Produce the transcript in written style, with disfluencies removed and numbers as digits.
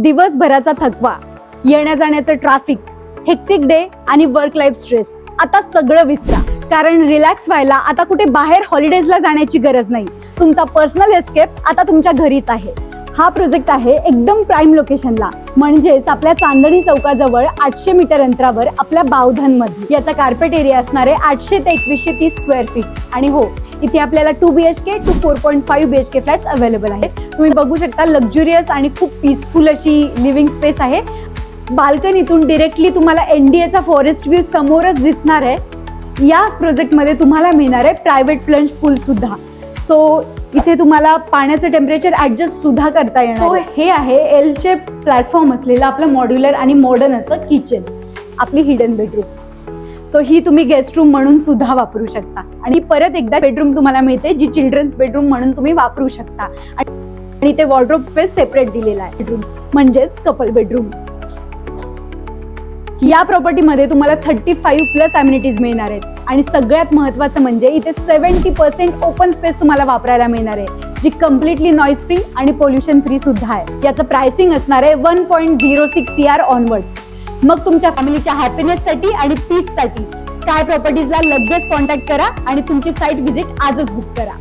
दिवसभराचा थकवा, येण्या जाण्याचं ट्रॅफिक, हेक्टिक डे आणि वर्क लाईफ स्ट्रेस आता सगळं विसरा. कारण रिलॅक्स व्हायला आता कुठे बाहेर हॉलिडेजला जाण्याची गरज नाही. तुमचा पर्सनल एस्केप आता तुमच्या घरीच आहे. हा प्रोजेक्ट आहे एकदम प्राईम लोकेशनला, म्हणजेच आपल्या चांदणी चौकाजवळ 800 मीटर अंतरावर आपल्या बावधनमध्ये. याचा कार्पेट एरिया असणार आहे 800 ते 2130 स्क्वेअर फीट. आणि हो, इथे आपल्याला 2 BHK to 4.5 BHK flats available आहेत. तुम्ही बघू शकता लक्झुरियस आणि खूप पीसफुल अशी लिव्हिंग स्पेस आहे. बाल्कनीतून डिरेक्टली तुम्हाला NDAचा फॉरेस्ट व्ह्यू समोरच दिसणार आहे. या प्रोजेक्टमध्ये तुम्हाला मिळणार आहे प्रायव्हेट प्लंज पूल सुद्धा. सो इथे तुम्हाला पाण्याचं टेम्परेचर ऍडजस्ट सुद्धा करता येणार. सो हे आहे एल शेप प्लॅटफॉर्म असलेलं आपलं मॉड्युलर आणि मॉडर्न असं किचन, आपली हिडन बेडरूम. सो ही तुम्ही गेस्ट रूम म्हणून सुद्धा वापरू शकता. आणि परत एकदा बेडरूम तुम्हाला मिळते जी चिल्ड्रन्स बेडरूम म्हणून तुम्ही वापरू शकता. आणि ते वॉर्डरोब स्पेस सेपरेट दिलेला आहे. बेडरूम म्हणजेच कपल बेडरूम. या प्रॉपर्टीमध्ये तुम्हाला 35+ अम्युनिटीज मिळणार आहेत. आणि सगळ्यात महत्त्वाचं म्हणजे इथे 70% ओपन स्पेस तुम्हाला वापरायला मिळणार आहे, जी कम्प्लिटली नॉईज फ्री आणि पोल्युशन फ्री सुद्धा आहे. याचं प्राइसिंग असणार आहे 1.06 CR ऑनवर्ड. मग तुमच्या फॅमिलीच्या हॅपीनेससाठी आणि पीससाठी स्काय प्रॉपर्टीजला लगेच कॉन्टॅक्ट करा आणि तुमची साईट व्हिजिट आजच बुक करा.